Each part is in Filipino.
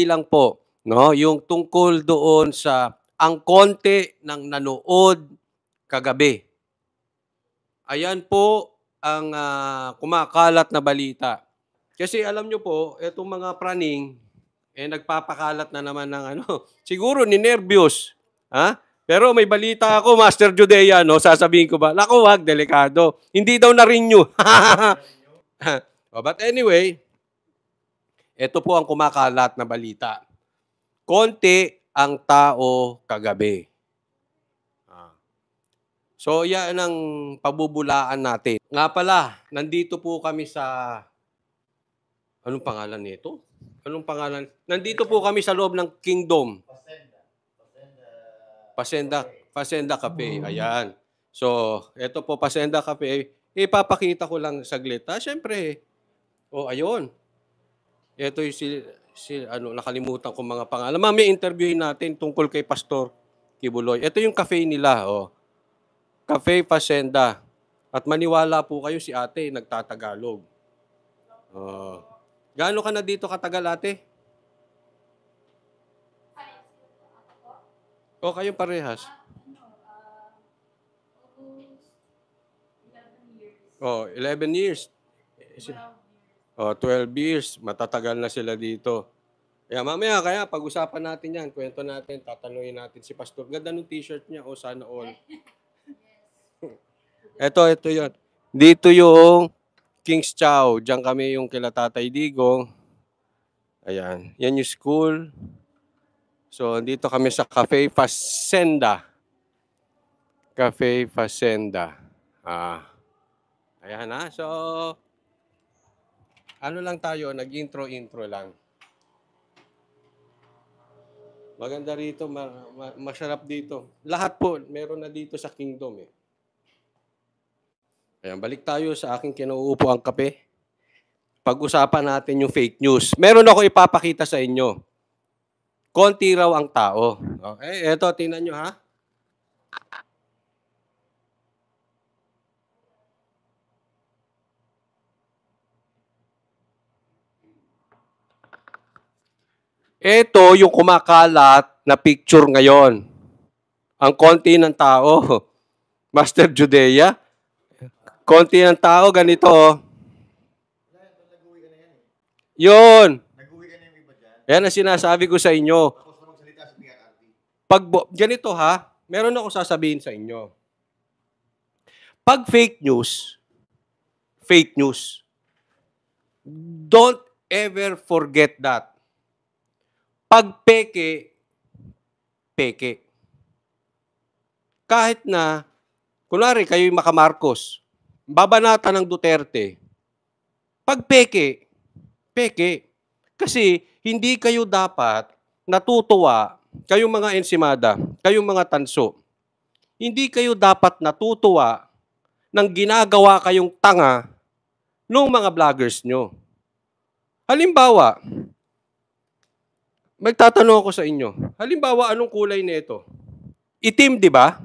lang po, no, yung tungkol doon sa ang konti ng nanood kagabi. Ayan po ang kumakalat na balita. Kasi alam nyo po, itong mga praning, nagpapakalat na naman ng ano, siguro ninervyos. Ha? Pero may balita ako, Master Judea, no? Sasabihin ko ba? Naku, wag, delikado. Hindi daw na-renew. But anyway, ito po ang kumakalat na balita. Konti ang tao kagabi. So, yan ang pabubulaan natin. Nga pala, nandito po kami sa... Anong pangalan nito? Anong pangalan? Nandito po kami sa loob ng Kingdom. Pasenda Cafe. Ayan. So, ito po, Pasenda Cafe. Ipapakita ko lang saglit. Siyempre. Ayun. Ito yung nakalimutan ko mga pangalan. May interviewin natin tungkol kay Pastor Kibuloy. Ito yung cafe nila. Cafe Pasenda. At maniwala po kayo, si ate nagtatagalog. Gaano ka na dito katagal, ate? Kayong parehas. 11 years. 12 years. Matatagal na sila dito. Mamaya pag-usapan natin yan. Kwento natin, tatanungin natin si Pastor. Ganda ng t-shirt niya. Sana all. Ito yun. Dito yung King's Chow. Diyan kami yung kila Tatay Digong. Ayan. Yan yung school. So, dito kami sa Cafe Pasenda. Cafe Pasenda. Ayan na. So, ano lang tayo, nag-intro lang. Maganda rito, masarap dito. Lahat po, meron na dito sa Kingdom eh. Ayan, balik tayo sa aking kinauupo ang kape. Pag-usapan natin yung fake news. Meron ako ipapakita sa inyo. Konti raw ang tao. Okay, eto, tingnan nyo ha. Ito yung kumakalat na picture ngayon. Ang konti ng tao. Master Judea. Konti ng tao, ganito. Yun. Yan ang sinasabi ko sa inyo. Pag ganito ha, meron ako sasabihin sa inyo. Pag fake news, don't ever forget that. Pag peke. Kahit na, kunwari kayo'y makamarcos, babanatan ng Duterte, pag peke. Kasi hindi kayo dapat natutuwa, kayong mga ensimada, kayong mga tanso, hindi kayo dapat natutuwa ng ginagawa kayong tanga ng mga vloggers nyo. Halimbawa, magtatanong ako sa inyo, halimbawa, anong kulay nito? Itim, di ba?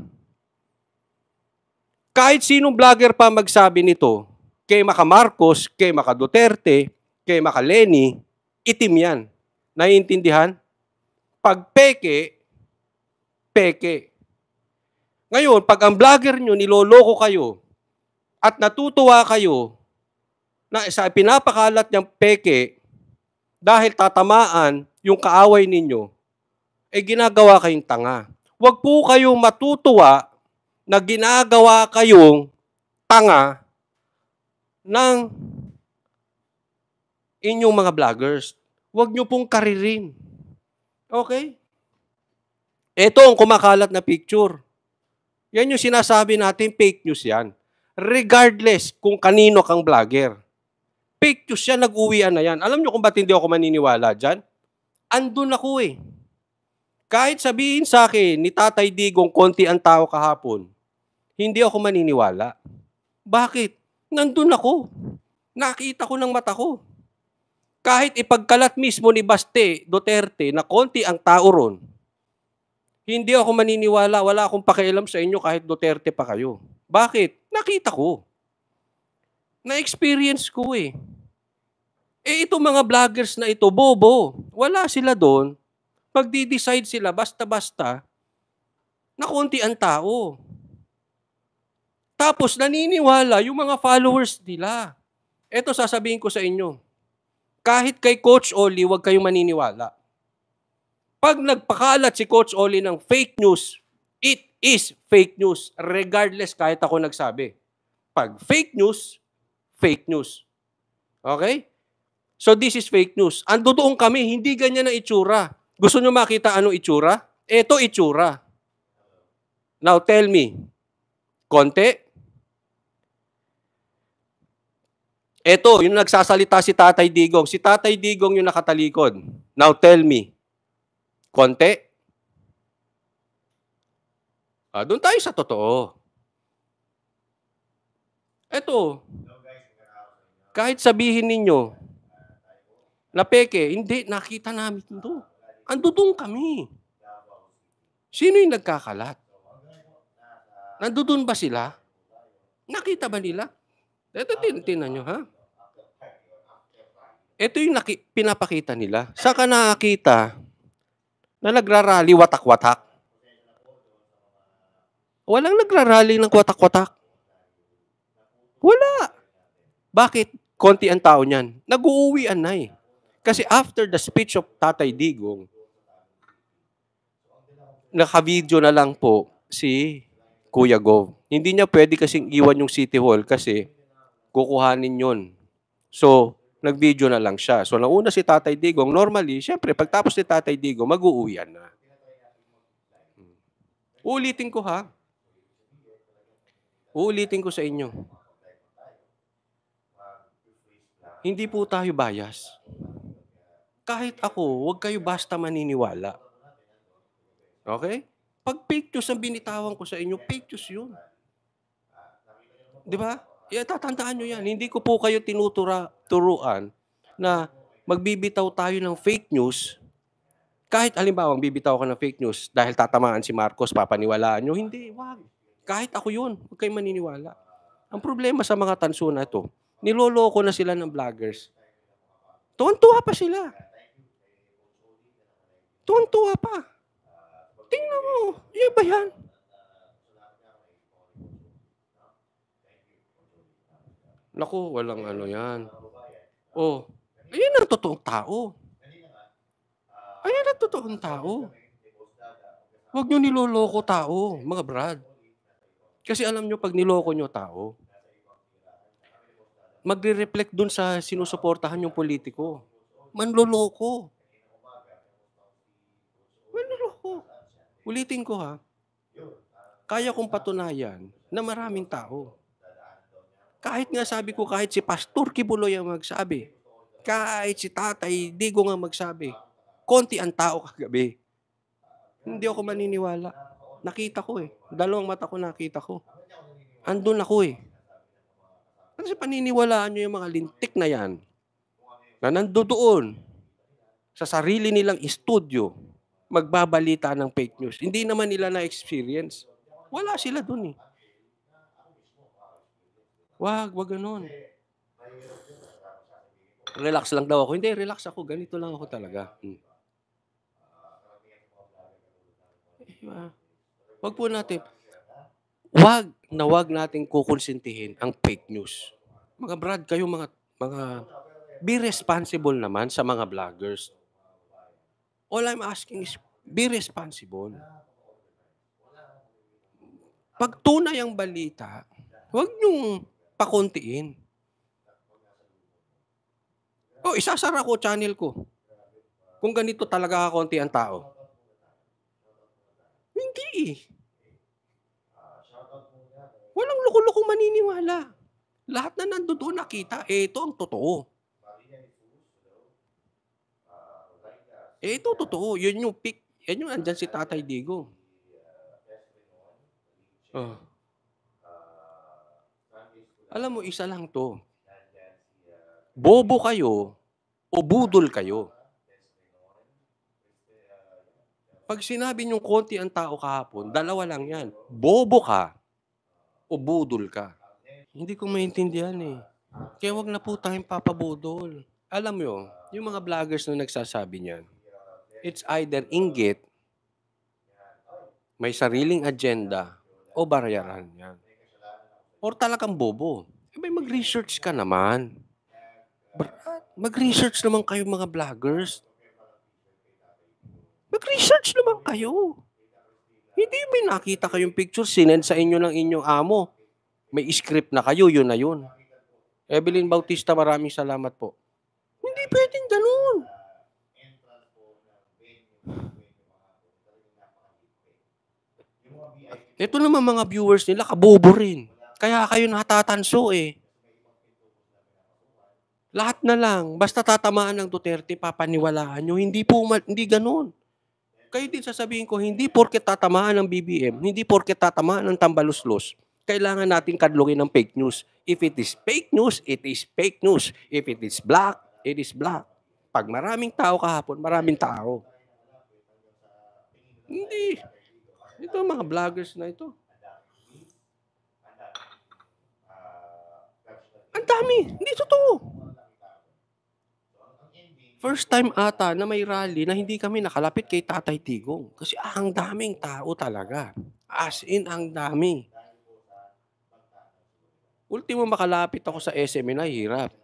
Kahit sinong vlogger pa magsabi nito, kay Maka Marcos, kay Maka Duterte, kay Maka Leni, itim yan. Naiintindihan? Pag peke. Ngayon, pag ang vlogger nyo niloloko kayo at natutuwa kayo na sa pinapakalat niyang peke dahil tatamaan yung kaaway ninyo, ginagawa kayong tanga. Huwag po kayong matutuwa na ginagawa kayong tanga ng inyong mga vloggers. Huwag nyo pong karirin. Okay? Ito ang kumakalat na picture. Yan yung sinasabi natin, fake news yan. Regardless kung kanino kang vlogger. Fake news yan, nag-uwian na yan. Alam nyo kung ba't hindi ako maniniwala dyan? Andun ako eh. Kahit sabihin sa akin ni Tatay Digong konti ang tao kahapon, hindi ako maniniwala. Bakit? Nandun ako. Nakita ko ng mata ko. Kahit ipagkalat mismo ni Baste Duterte na konti ang tao ron, hindi ako maniniwala. Wala akong pakialam sa inyo kahit Duterte pa kayo. Bakit? Nakita ko. Na-experience ko eh. Eh, itong mga vloggers na ito, bobo. Wala sila doon. Magdi-decide sila basta-basta na konti ang tao. Tapos naniniwala yung mga followers nila. Eto sasabihin ko sa inyo, kahit kay Coach Oli, huwag kayong maniniwala. Pag nagpakalat si Coach Oli ng fake news, it is fake news, regardless kahit ako nagsabi. Pag fake news, fake news. Okay? So this is fake news. Ando doon kami, hindi ganyan ang itsura. Gusto nyo makita anong itsura? Eto itsura. Now tell me, konti? Eto, yung nagsasalita si Tatay Digong. Si Tatay Digong yung nakatalikod. Now tell me, konti? Doon tayo sa totoo. Eto, kahit sabihin ninyo na peke, hindi, nakita namin ito. Ando doon kami. Sino yung nagkakalat? Nandoon ba sila? Nakita ba nila? Ito, tinan nyo, ha? Ito yung pinapakita nila. Saan ka nakakita na nagrarally watak-watak? Walang nagrarally ng watak-watak. Wala. Bakit? Konti ang tao niyan. Nag-uuwian na eh. Kasi after the speech of Tatay Digong, naka-video na lang po si Kuya Gov. Hindi niya pwede kasing iwan yung City Hall kasi kukuhanin yun. So, nag-video na lang siya. So, nauna si Tatay Digong. Normally, syempre, pagtapos ni Tatay Digong, mag-uuwian na. Uulitin ko ha. Uulitin ko sa inyo. Hindi po tayo bias. Kahit ako, huwag kayo basta maniniwala. Okay? Pag fake news ang binitawan ko sa inyo, fake news yun. Di ba? Tatandaan nyo yan. Hindi ko po kayo tinuturuan na magbibitaw tayo ng fake news. Kahit halimbawa, bibitaw ka ng fake news dahil tatamaan si Marcos, papaniwalaan nyo. Hindi, wag. Kahit ako yun, huwag kayo maniniwala. Ang problema sa mga tanso na ito, niloloko na sila ng vloggers. Tuwan-tuwa pa sila. Tuwan-tuwa pa. Tingnan mo, yung ba yan? Naku, walang ano yan. Oh, ayan ang totoong tao. Ayan ang totoong tao. Huwag nyo niloloko tao, mga brad. Kasi alam nyo, pag niloko nyo tao, magre-reflect dun sa sinusuportahan yung politiko. Manloloko. Manloloko. Ulitin ko ha. Kaya kong patunayan na maraming tao. Kahit nga sabi ko, kahit si Pastor Kibuloy ang magsabi, kahit si Tatay Digong ang magsabi, konti ang tao kagabi. Hindi ako maniniwala. Nakita ko eh. Dalawang mata ko nakita ko. Andun ako eh. Kasi paniniwalaan nyo yung mga lintik na yan na nandoon sa sarili nilang studio magbabalita ng fake news. Hindi naman nila na-experience. Wala sila dun eh. Wag ganun. Relax lang daw ako. Hindi, relax ako. Ganito lang ako talaga. Wag po natin. Wag nating kukonsintihin ang fake news. Mga brad, kayo mga be responsible naman sa mga vloggers. All I'm asking is be responsible. Pag tunay ang balita, wag niyong pakuntiin. Isasara ko channel ko. Kung ganito talaga kakunti ang tao. Hindi. Walang loko-loko maniniwala. Lahat na nandoon nakita, ito ang totoo. Ito totoo. Yun yung pick. Yan yung andyan si Tatay Digong. Alam mo, isa lang to. Bobo kayo o budol kayo. Pag sinabi niyong konti ang tao kahapon, dalawa lang yan. Bobo ka o budol ka. Hindi ko maintindihan eh. Kaya wag na po tayong papabudol. Alam mo, yung mga vloggers na nagsasabi niyan, it's either inggit, may sariling agenda, o bayaran yan. Or talagang bobo. Abay, mag-research ka naman. Mag-research naman kayo mga vloggers. Mag-research naman kayo. Hindi may nakita kayong picture, sinend sa inyo ng inyong amo. May script na kayo, yun na yun. Evelyn Bautista, maraming salamat po. Hindi pwedeng ganun. Ito naman mga viewers nila, kabobo rin. Kaya kayo natatanso eh. Lahat na lang, basta tatamaan ng Duterte, papaniwalaan nyo. Hindi po, hindi ganun. Kayo din sasabihin ko, hindi porket tatamaan ng BBM, hindi porket tatamaan ng Tambaluslos, kailangan natin kadlungin ng fake news. If it is fake news, it is fake news. If it is black, it is black. Pag maraming tao kahapon, maraming tao. Hindi. Ito mga vloggers na ito. Ang dami. Hindi totoo. First time ata na may rally na hindi kami nakalapit kay Tatay Tigong. Kasi ang daming tao talaga. As in, ang dami. Ultimo makalapit ako sa SM na hirap.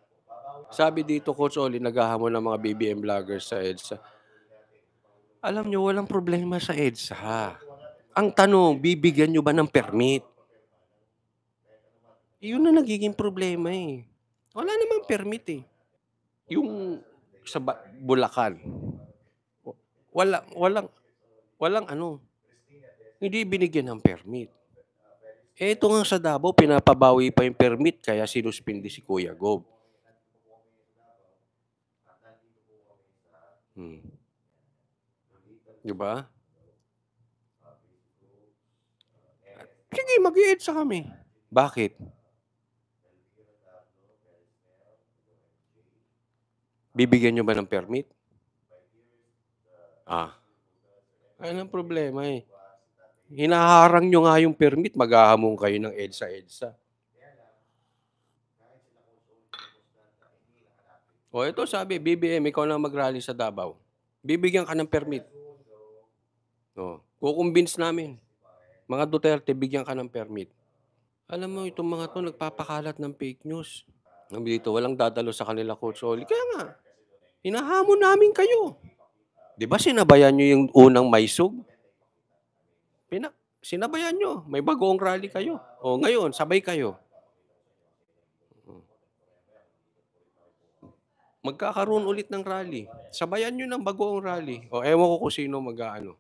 Sabi dito, Coach Oli, naghahamon ng mga BBM vloggers sa EDSA. Alam nyo, walang problema sa EDSA. Ang tanong, bibigyan nyo ba ng permit? Yun na nagiging problema eh. Wala namang permit eh. Yung sa Bulacan, walang ano, hindi binigyan ng permit. Ito nga sa Davao, pinapabawi pa yung permit kaya sinuspindi si Kuya Gob. Diba? Sige, mag-i-EDSA kami. Bakit? Bibigyan nyo ba ng permit? Anong problema eh. Hinaharang nyo nga yung permit, maghahamon kayo ng EDSA. O ito sabi, BBM, ikaw na mag-rally sa Davao. Bibigyan ka ng permit. O, kukumbins namin. Mga Duterte, bigyan ka ng permit. Alam mo, itong mga to nagpapakalat ng fake news. Dito, walang dadalo sa kanila, Coach Oli. Kaya nga, hinahamon namin kayo. Di ba sinabayan nyo yung unang maisog? Sinabayan nyo. May bagoong rally kayo. O ngayon, sabay kayo. Magkakaroon ulit ng rally. Sabayan nyo ng bagoong rally. O ewan ko kung sino mag-aano.